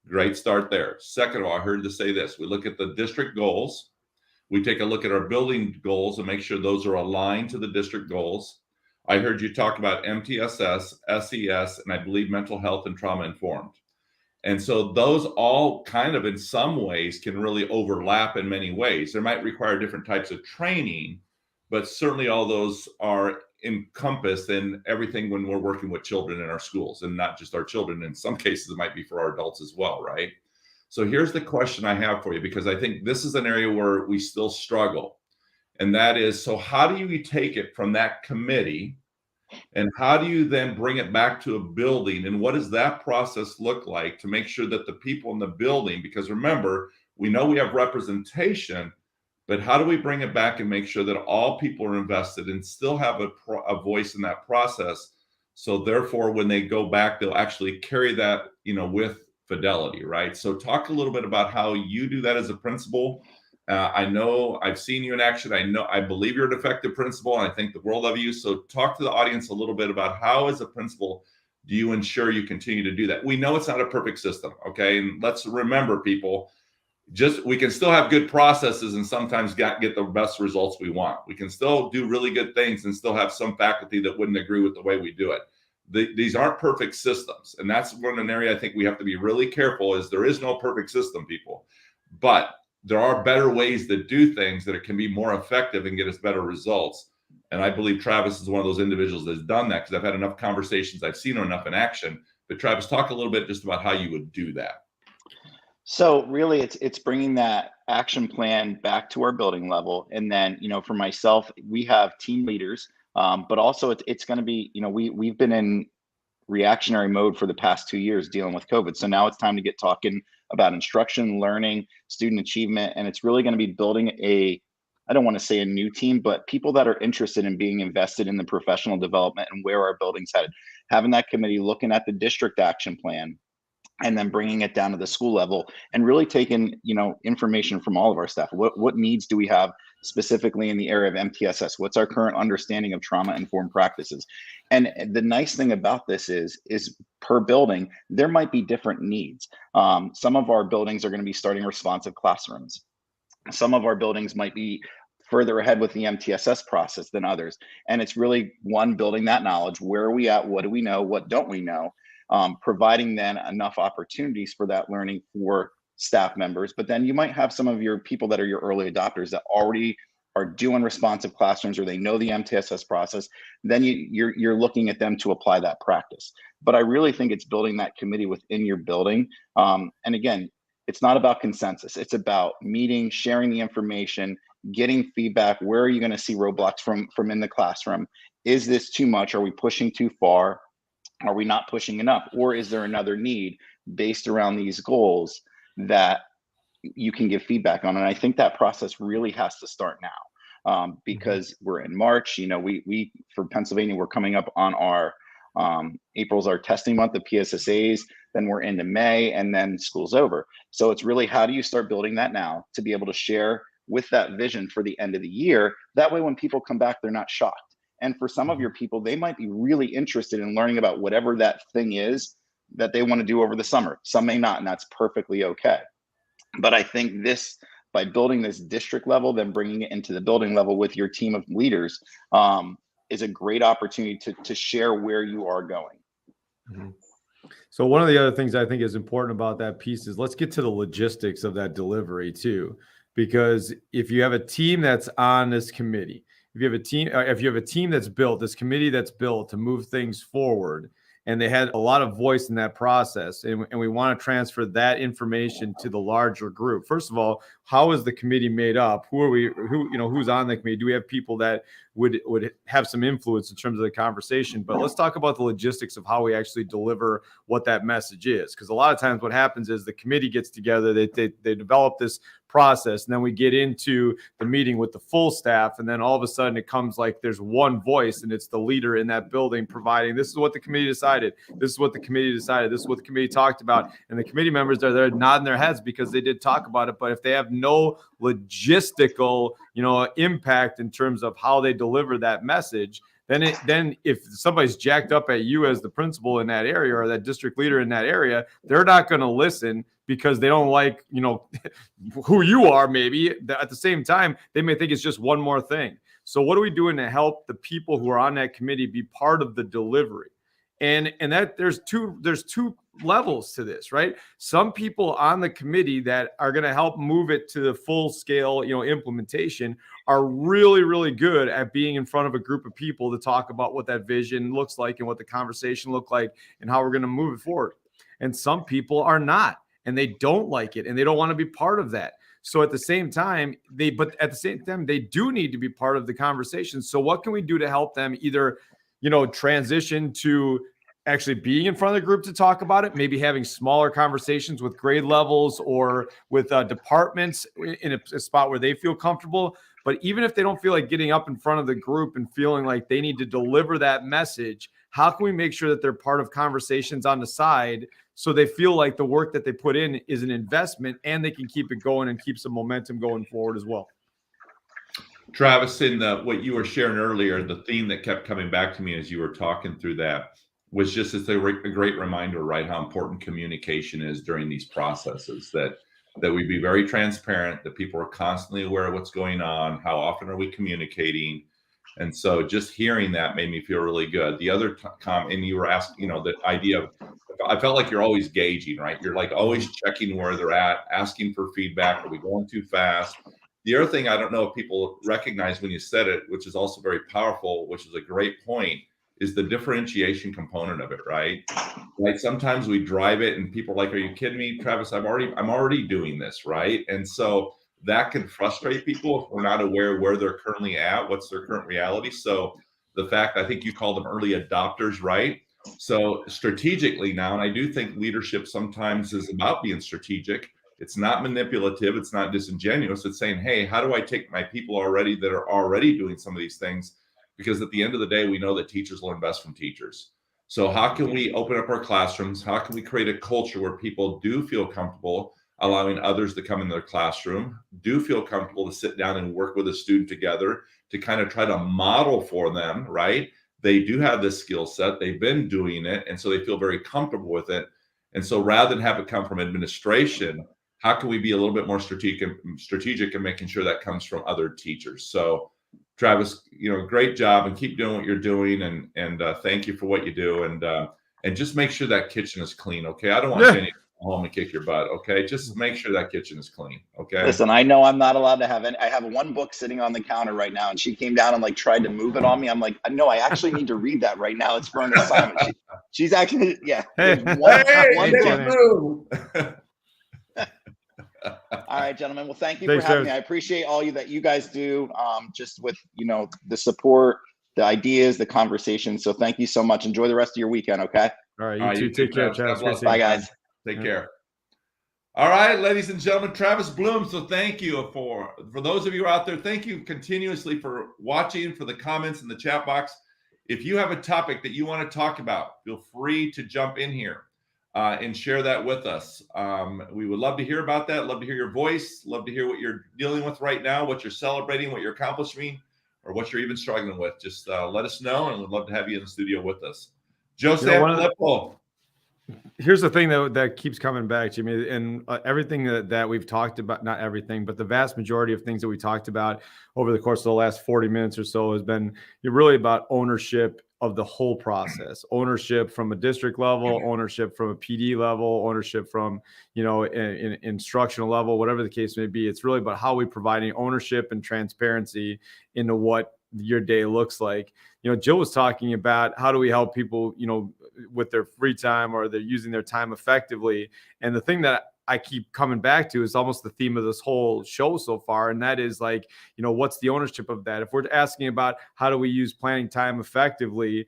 Great start there. Second of all, I heard you say this. We look at the district goals. We take a look at our building goals and make sure those are aligned to the district goals. I heard you talk about MTSS, SES, and I believe mental health and trauma informed. And so those all kind of in some ways can really overlap in many ways. They might require different types of training, but certainly all those are encompassed in everything when we're working with children in our schools, and not just our children. In some cases, it might be for our adults as well, right? So here's the question I have for you, because I think this is an area where we still struggle. And that is, so how do you take it from that committee and how do you then bring it back to a building? And what does that process look like to make sure that the people in the building, because remember, we know we have representation, but how do we bring it back and make sure that all people are invested and still have a voice in that process? So therefore, when they go back, they'll actually carry that, with fidelity, right? So talk a little bit about how you do that as a principal. I know I've seen you in action. I believe you're an effective principal, and I think the world of you. So talk to the audience a little bit about how, as a principal, do you ensure you continue to do that? We know it's not a perfect system, okay? And let's remember, people, we can still have good processes and sometimes get the best results we want. We can still do really good things and still have some faculty that wouldn't agree with the way we do it. These aren't perfect systems. And that's one area I think we have to be really careful, is there is no perfect system, people. But there are better ways to do things that it can be more effective and get us better results. And I believe Travis is one of those individuals that's done that, because I've had enough conversations. I've seen enough in action. But Travis, talk a little bit just about how you would do that. So really, it's bringing that action plan back to our building level. And then, for myself, we have team leaders, but also it's going to be, we've been in reactionary mode for the past 2 years dealing with COVID. So now it's time to get talking about instruction, learning, student achievement. And it's really going to be building I don't want to say a new team, but people that are interested in being invested in the professional development and where our building's headed. Having that committee looking at the district action plan, and then bringing it down to the school level and really taking, information from all of our staff. What needs do we have specifically in the area of MTSS? What's our current understanding of trauma-informed practices? And the nice thing about this is per building, there might be different needs. Some of our buildings are going to be starting responsive classrooms. Some of our buildings might be further ahead with the MTSS process than others. And it's really, one, building that knowledge. Where are we at? What do we know? What don't we know? Providing then enough opportunities for that learning for staff members. But then you might have some of your people that are your early adopters that already are doing responsive classrooms, or they know the MTSS process. Then you're looking at them to apply that practice. But I really think it's building that committee within your building. And again, it's not about consensus. It's about meeting, sharing the information, getting feedback. Where are you going to see roadblocks from in the classroom? Is this too much? Are we pushing too far? Are we not pushing enough? Or is there another need based around these goals that you can give feedback on? And I think that process really has to start now, because we're in March. We for Pennsylvania, we're coming up on our April's our testing month, the PSSAs. Then we're into May, and then school's over. So it's really, how do you start building that now to be able to share with that vision for the end of the year? That way, when people come back, they're not shocked. And for some of your people, they might be really interested in learning about whatever that thing is that they want to do over the summer. Some may not, and that's perfectly okay. But I think by building this district level, then bringing it into the building level with your team of leaders, is a great opportunity to share where you are going. Mm-hmm. So one of the other things I think is important about that piece is, let's get to the logistics of that delivery too. Because if you have a team that's on this committee, if you have a team that's built, this committee that's built to move things forward, and they had a lot of voice in that process. And we want to transfer that information to the larger group. First of all, how is the committee made up? Who's on the committee? Do we have people that would have some influence in terms of the conversation? But let's talk about the logistics of how we actually deliver what that message is. Because a lot of times what happens is the committee gets together, they develop this process, and then we get into the meeting with the full staff, and then all of a sudden it comes like there's one voice, and it's the leader in that building providing, this is what the committee decided, this is what the committee decided, this is what the committee talked about, and the committee members are there nodding their heads because they did talk about it. But if they have no logistical impact in terms of how they deliver that message, then if somebody's jacked up at you as the principal in that area or that district leader in that area, they're not going to listen because they don't like, who you are. Maybe at the same time, they may think it's just one more thing. So what are we doing to help the people who are on that committee be part of the delivery? And that there's two levels to this, right? Some people on the committee that are going to help move it to the full scale, implementation are really, really good at being in front of a group of people to talk about what that vision looks like and what the conversation look like and how we're going to move it forward. And some people are not, and they don't like it, and they don't want to be part of that. So at the same time, they do need to be part of the conversation. So what can we do to help them either, transition to actually being in front of the group to talk about it, maybe having smaller conversations with grade levels or with departments in a spot where they feel comfortable. But even if they don't feel like getting up in front of the group and feeling like they need to deliver that message, how can we make sure that they're part of conversations on the side so they feel like the work that they put in is an investment and they can keep it going and keep some momentum going forward as well? Travis, in what you were sharing earlier, the theme that kept coming back to me as you were talking through that was just a great reminder, right? How important communication is during these processes, that we be very transparent, that people are constantly aware of what's going on, how often are we communicating. And so just hearing that made me feel really good. The other and you were asking, the idea of, I felt like you're always gauging, right? You're like always checking where they're at, asking for feedback. Are we going too fast? The other thing, I don't know if people recognize when you said it, which is also very powerful, which is a great point, is the differentiation component of it, right? Like sometimes we drive it and people are like, are you kidding me, Travis? I'm already doing this, right? And so that can frustrate people if we're not aware where they're currently at, what's their current reality. So the fact, I think you call them early adopters, right? So strategically now, and I do think leadership sometimes is about being strategic. It's not manipulative. It's not disingenuous. It's saying, hey, how do I take my people already that are already doing some of these things? Because at the end of the day, we know that teachers learn best from teachers. So how can we open up our classrooms? How can we create a culture where people do feel comfortable allowing others to come in their classroom, do feel comfortable to sit down and work with a student together to kind of try to model for them, right? They do have this skill set. They've been doing it. And so they feel very comfortable with it. And so rather than have it come from administration, how can we be a little bit more strategic in making sure that comes from other teachers? So Travis, great job, and keep doing what you're doing, and thank you for what you do, and just make sure that kitchen is clean, okay? I don't want Jenny to come home and kick your butt, okay? Just make sure that kitchen is clean, okay? Listen, I know I'm not allowed to have any. I have one book sitting on the counter right now, and she came down and tried to move it on me. I'm like, no, I actually need to read that right now. It's for an assignment. She's actually, yeah. One book. All right, gentlemen. Well, thank you for having me. I appreciate all that you guys do, just with, the support, the ideas, the conversation. So thank you so much. Enjoy the rest of your weekend, okay? All right, you too. Take care, Travis. Bye, guys. Take care. All right, ladies and gentlemen, Travis Bloom. So thank you for those of you out there, thank you continuously for watching, for the comments in the chat box. If you have a topic that you want to talk about, feel free to jump in here. And share that with us. We would love to hear about that. Love to hear your voice. Love to hear what you're dealing with right now, what you're celebrating, what you're accomplishing, or what you're even struggling with. Just let us know, and we'd love to have you in the studio with us. Joseph Filippo. Here's the thing that keeps coming back, Jimmy, and everything that we've talked about, not everything, but the vast majority of things that we talked about over the course of the last 40 minutes or so has been really about ownership of the whole process, ownership from a district level, ownership from a PD level, ownership from, in instructional level, whatever the case may be. It's really about how we providing ownership and transparency into what your day looks like. Jill was talking about how do we help people, with their free time, or they're using their time effectively. And the thing that I keep coming back to is almost the theme of this whole show so far. And that is like, what's the ownership of that? If we're asking about how do we use planning time effectively,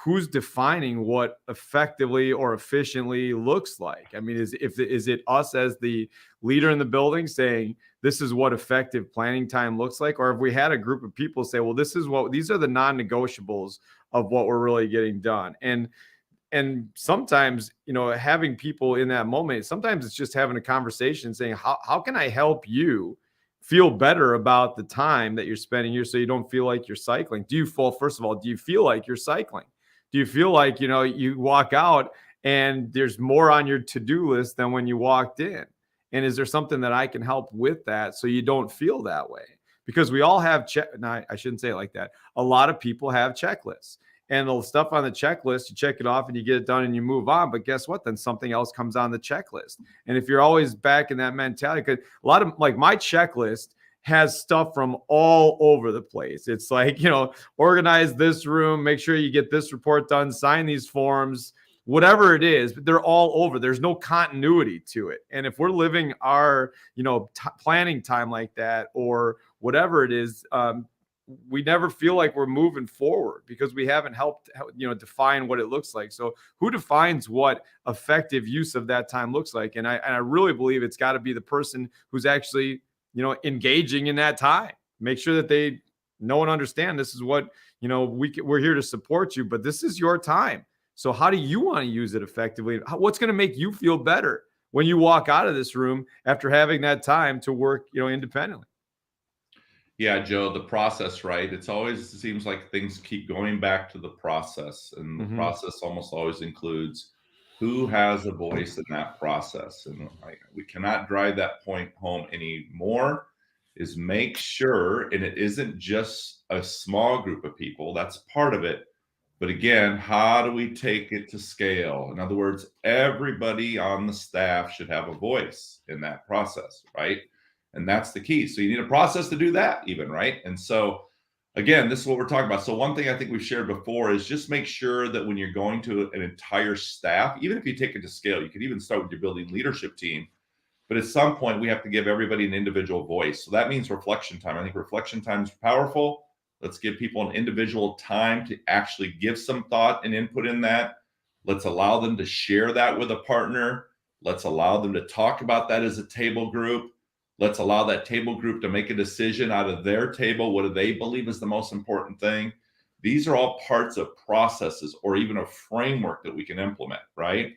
who's defining what effectively or efficiently looks like? I mean, is it us as the leader in the building saying this is what effective planning time looks like? Or have we had a group of people say, well, these are the non-negotiables of what we're really getting done? And sometimes, having people in that moment, sometimes it's just having a conversation saying, how can I help you feel better about the time that you're spending here so you don't feel like you're cycling? First of all, do you feel like you're cycling? Do you feel like, you walk out and there's more on your to-do list than when you walked in? And is there something that I can help with that so you don't feel that way? Because we all have I shouldn't say it like that. A lot of people have checklists. And the stuff on the checklist, you check it off and you get it done and you move on. But guess what? Then something else comes on the checklist. And if you're always back in that mentality, because a lot of like my checklist has stuff from all over the place. It's like, organize this room, make sure you get this report done, sign these forms, whatever it is, but they're all over. There's no continuity to it. And if we're living our, planning time like that, or whatever it is, we never feel like we're moving forward because we haven't helped, define what it looks like. So who defines what effective use of that time looks like? And I really believe it's got to be the person who's actually, engaging in that time. Make sure that they know and understand this is what, we're here to support you, but this is your time. So how do you want to use it effectively? What's going to make you feel better when you walk out of this room after having that time to work, independently? Yeah, Joe, the process, right? It seems like things keep going back to the process, and the process almost always includes who has a voice in that process. And we cannot drive that point home anymore, is make sure, and it isn't just a small group of people, that's part of it. But again, how do we take it to scale? In other words, everybody on the staff should have a voice in that process, right? And that's the key. So you need a process to do that even, right? And so again, this is what we're talking about. So one thing I think we've shared before is just make sure that when you're going to an entire staff, even if you take it to scale, you could even start with your building leadership team. But at some point, we have to give everybody an individual voice. So that means reflection time. I think reflection time is powerful. Let's give people an individual time to actually give some thought and input in that. Let's allow them to share that with a partner. Let's allow them to talk about that as a table group. Let's allow that table group to make a decision out of their table. What do they believe is the most important thing? These are all parts of processes or even a framework that we can implement, right?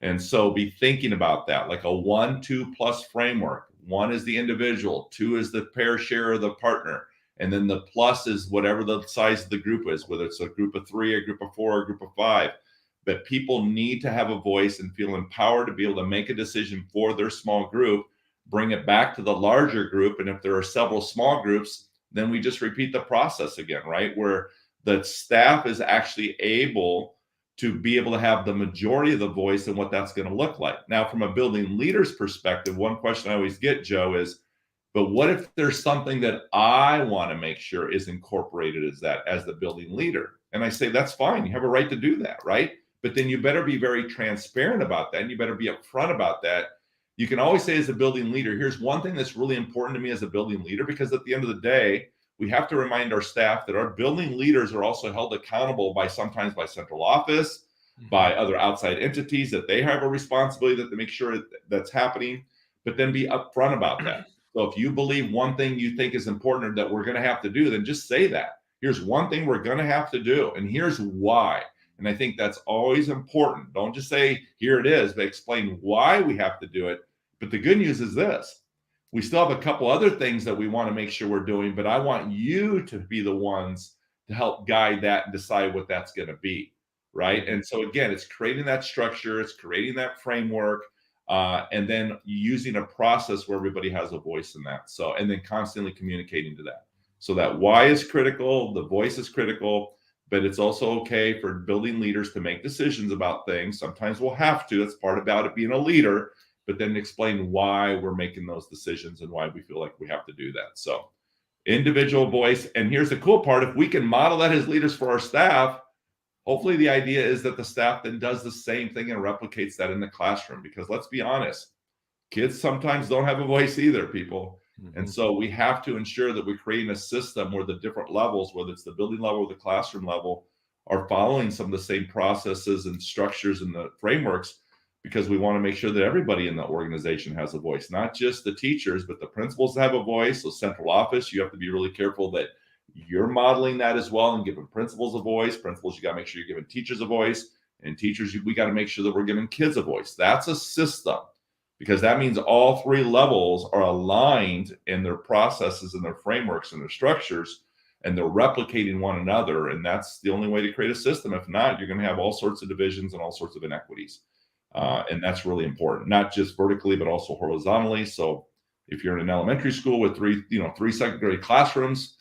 And so be thinking about that, like a 1-2+ framework. 1 is the individual, 2 is the pair share of the partner, and then the plus is whatever the size of the group is, whether it's a group of 3, a group of 4, a group of 5. But people need to have a voice and feel empowered to be able to make a decision for their small group, bring it back to the larger group. And if there are several small groups, then we just repeat the process again, right? Where the staff is actually able to be able to have the majority of the voice and what that's going to look like. Now, from a building leader's perspective, one question I always get, Joe, is, but what if there's something that I want to make sure is incorporated as the building leader? And I say, that's fine. You have a right to do that, right? But then you better be very transparent about that. And you better be upfront about that. You can always say as a building leader, here's one thing that's really important to me as a building leader, because at the end of the day, we have to remind our staff that our building leaders are also held accountable sometimes by central office, by other outside entities, that they have a responsibility that to make sure that's happening, but then be upfront about that. So if you believe one thing you think is important or that we're going to have to do, then just say that. Here's one thing we're going to have to do, and here's why. And I think that's always important. Don't just say, here it is, but explain why we have to do it. But the good news is this. We still have a couple other things that we want to make sure we're doing, but I want you to be the ones to help guide that and decide what that's going to be, right? And so again, it's creating that structure, it's creating that framework, and then using a process where everybody has a voice in that. So, and then constantly communicating to that. So that why is critical, the voice is critical, but it's also okay for building leaders to make decisions about things. Sometimes we'll have to, that's part about it being a leader, but then explain why we're making those decisions and why we feel like we have to do that. So individual voice. And here's the cool part. If we can model that as leaders for our staff, Hopefully the idea is that the staff then does the same thing and replicates that in the classroom, because let's be honest, kids sometimes don't have a voice either, people. And so we have to ensure that we're creating a system where the different levels, whether it's the building level or the classroom level, are following some of the same processes and structures and the frameworks, because we want to make sure that everybody in the organization has a voice, not just the teachers, but the principals have a voice. So central office, you have to be really careful that you're modeling that as well and giving principals a voice. Principals, you got to make sure you're giving teachers a voice, and teachers, we got to make sure that we're giving kids a voice. That's a system, because that means all three levels are aligned in their processes and their frameworks and their structures, and they're replicating one another. And that's the only way to create a system. If not, you're going to have all sorts of divisions and all sorts of inequities. And that's really important, not just vertically, but also horizontally. So if you're in an elementary school with three second grade classrooms,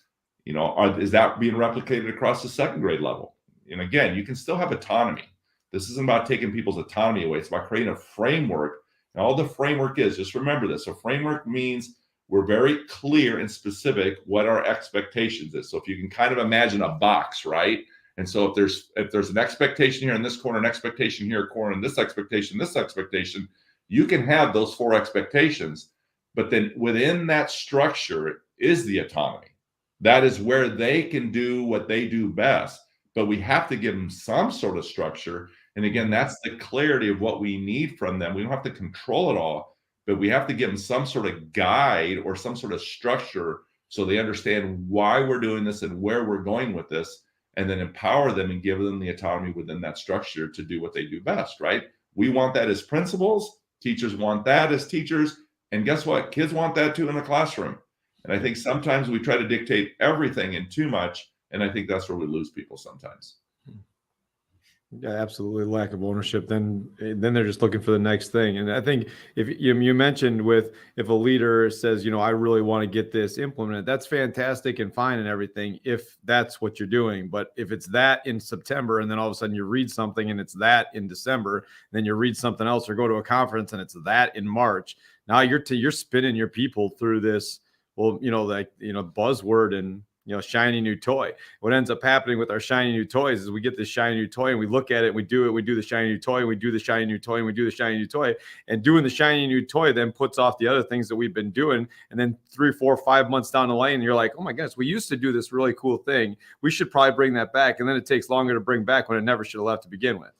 is that being replicated across the second grade level? And again, you can still have autonomy. This isn't about taking people's autonomy away. It's about creating a framework. And all the framework is, just remember this, a framework means we're very clear and specific what our expectations is. So if you can kind of imagine a box, right? And so if there's an expectation here in this corner, an expectation here, a corner, and this expectation, you can have those four expectations. But then within that structure is the autonomy. That is where they can do what they do best. But we have to give them some sort of structure. And again, that's the clarity of what we need from them. We don't have to control it all, but we have to give them some sort of guide or some sort of structure so they understand why we're doing this and where we're going with this, and then empower them and give them the autonomy within that structure to do what they do best, right? We want that as principals. Teachers want that as teachers. And guess what? Kids want that too in the classroom. And I think sometimes we try to dictate everything and too much. And I think that's where we lose people sometimes. Yeah, absolutely. Lack of ownership. Then they're just looking for the next thing. And I think if you mentioned if a leader says, I really want to get this implemented, that's fantastic and fine and everything, if that's what you're doing. But if it's that in September, and then all of a sudden you read something and it's that in December, then you read something else or go to a conference and it's that in March, now you're spinning your people through this, buzzword and, shiny new toy. What ends up happening with our shiny new toys is we get this shiny new toy and we look at it, we do the shiny new toy, and we do the shiny new toy, and we do the shiny new toy. And doing the shiny new toy then puts off the other things that we've been doing. And then 3, 4, 5 months down the lane, you're like, oh my gosh, we used to do this really cool thing. We should probably bring that back. And then it takes longer to bring back when it never should have left to begin with.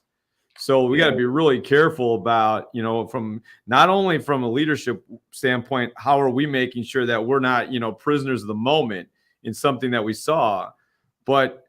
So we got to be really careful about, from not only from a leadership standpoint, how are we making sure that we're not, prisoners of the moment in something that we saw, but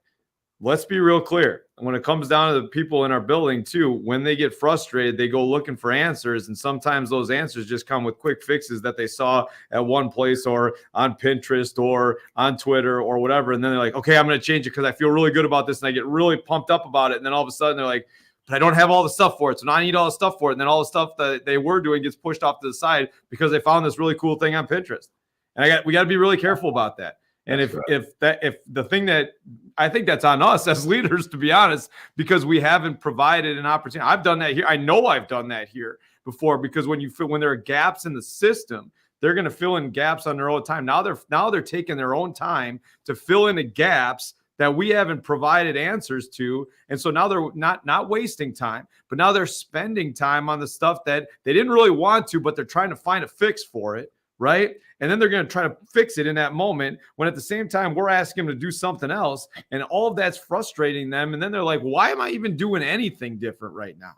let's be real clear. When it comes down to the people in our building too, when they get frustrated, they go looking for answers. And sometimes those answers just come with quick fixes that they saw at one place or on Pinterest or on Twitter or whatever. And then they're like, okay, I'm going to change it because I feel really good about this. And I get really pumped up about it. And then all of a sudden they're like, but I don't have all the stuff for it. So now I need all the stuff for it. And then all the stuff that they were doing gets pushed off to the side because they found this really cool thing on Pinterest. And we got to be really careful about that. And if the thing that I think that's on us as leaders, to be honest, because we haven't provided an opportunity. I've done that here. I know I've done that here before, because when there are gaps in the system, they're going to fill in gaps on their own time. Now they're taking their own time to fill in the gaps that we haven't provided answers to. And so now they're not wasting time, but now they're spending time on the stuff that they didn't really want to, but they're trying to find a fix for it. Right. And then they're going to try to fix it in that moment when at the same time we're asking them to do something else. And all of that's frustrating them. And then they're like, why am I even doing anything different right now?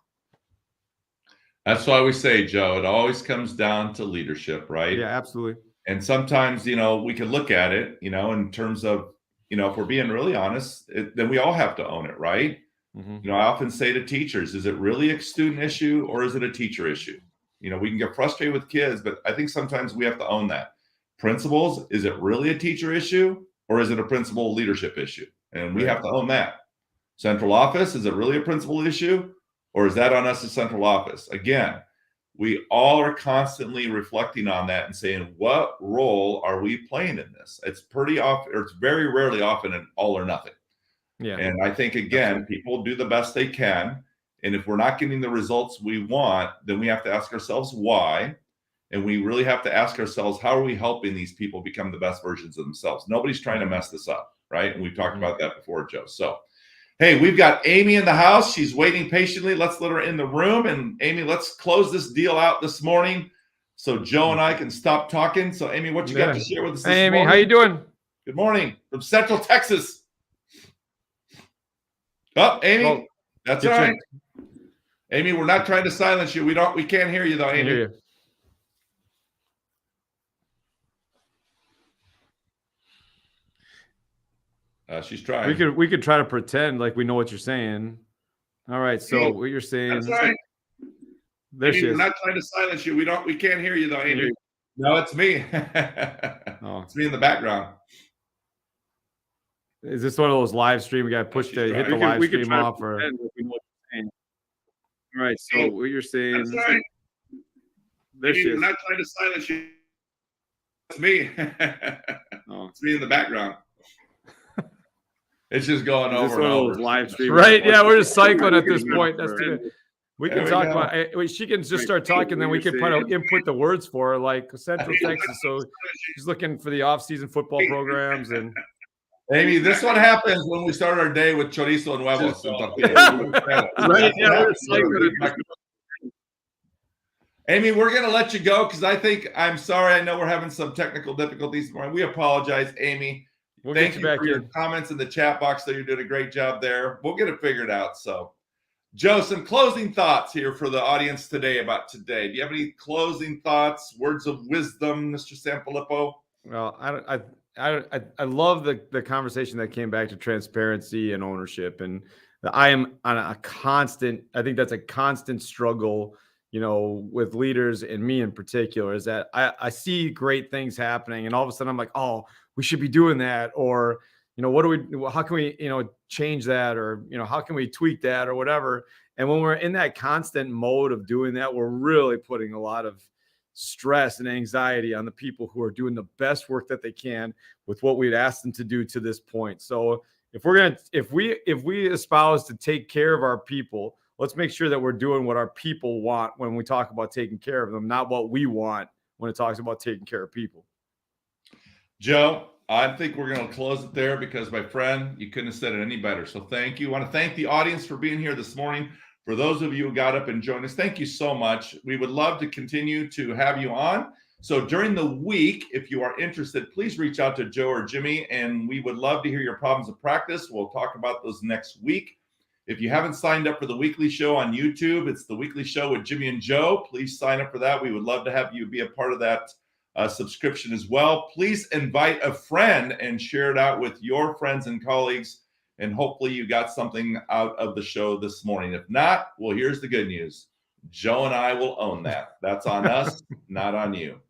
That's why we say, Joe, it always comes down to leadership, right? Yeah, absolutely. And sometimes, we can look at it, in terms of, if we're being really honest, then we all have to own it, right? Mm-hmm. I often say to teachers, is it really a student issue or is it a teacher issue? We can get frustrated with kids, but I think sometimes we have to own that. Principals, is it really a teacher issue or is it a principal leadership issue? And we have to own that. Central office, is it really a principal issue or is that on us as central office? Again, we all are constantly reflecting on that and saying, what role are we playing in this? It's pretty often, or it's very rarely often an all or nothing. Yeah. And I think, again, people do the best they can. And if we're not getting the results we want, then we have to ask ourselves why. And we really have to ask ourselves, how are we helping these people become the best versions of themselves? Nobody's trying to mess this up, right? And we've talked about that before, Joe. So Hey, we've got Amy in the house. She's waiting patiently. Let's let her in the room. And Amy, let's close this deal out this morning so Joe and I can stop talking. So, Amy, what you got to share with us this Hey, Amy, morning? how you doing? Good morning from Central Texas. Oh, Amy, Oh, that's all right. Amy, we're not trying to silence you. We can't hear you though, Amy. Hear you. She's trying. We could try to pretend like we know what you're saying. All right, so what you're saying. That's right. There Amy, she is. we're not trying to silence you. We can't hear you though, Amy. No, it's me. It's me in the background. Is this one of those live stream? We got to push to hit the live stream off, or all right. So what you're saying? That's right. There she Amy, is. we're not trying to silence you. It's me. It's me in the background. It's just going over and over. Live stream, right? Yeah, we're just cycling at this point. That's too good. We can talk about. She can just start talking, then we can input the words for her, like Central Texas. So she's looking for the off-season football programs and. Amy, this one happens when we start our day with chorizo and huevos. Right? Yeah. Amy, we're going to let you go because I'm sorry. I know we're having some technical difficulties this morning. We apologize, Amy. Thank you for your comments in the chat box. You're doing a great job there. We'll get it figured out. So, Joe, some closing thoughts here for the audience today about today. Do you have any closing thoughts, words of wisdom, Mr. Sanfilippo? Well, I love the conversation that came back to transparency and ownership, and I am on a constant. I think that's a constant struggle, with leaders and me in particular. Is that I see great things happening, and all of a sudden I'm like, oh, we should be doing that, or how can we change that, or how can we tweak that, or whatever. And when we're in that constant mode of doing that, we're really putting a lot of stress and anxiety on the people who are doing the best work that they can with what we'd asked them to do to this point. So if we espouse to take care of our people, let's make sure that we're doing what our people want when we talk about taking care of them, not what we want when it talks about taking care of people. Joe, I think we're going to close it there because, my friend, you couldn't have said it any better. So thank you. I want to thank the audience for being here this morning. For those of you who got up and joined us, thank you so much. We would love to continue to have you on. So during the week, if you are interested, please reach out to Joe or Jimmy, and we would love to hear your problems of practice. We'll talk about those next week. If you haven't signed up for the weekly show on YouTube, it's the weekly show with Jimmy and Joe. Please sign up for that. We would love to have you be a part of that subscription as well. Please invite a friend and share it out with your friends and colleagues. And hopefully you got something out of the show this morning. If not, well, here's the good news. Joe and I will own that. That's on us, not on you.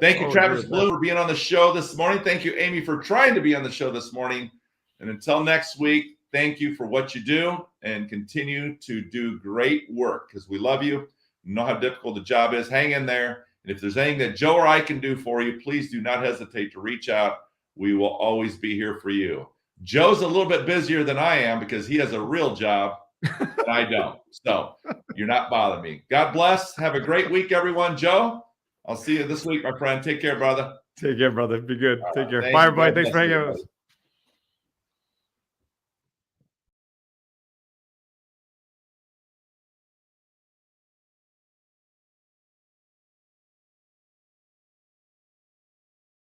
Thank you, Travis Blue, for being on the show this morning. Thank you, Amy, for trying to be on the show this morning. And until next week, thank you for what you do and continue to do great work because we love you. You know how difficult the job is. Hang in there. And if there's anything that Joe or I can do for you, please do not hesitate to reach out. We will always be here for you. Joe's a little bit busier than I am because he has a real job and I don't. So you're not bothering me. God bless. Have a great week, everyone. Joe, I'll see you this week, my friend. Take care, brother. Take care, brother. Be good. Take care. Bye, everybody. Thanks for hanging out with us.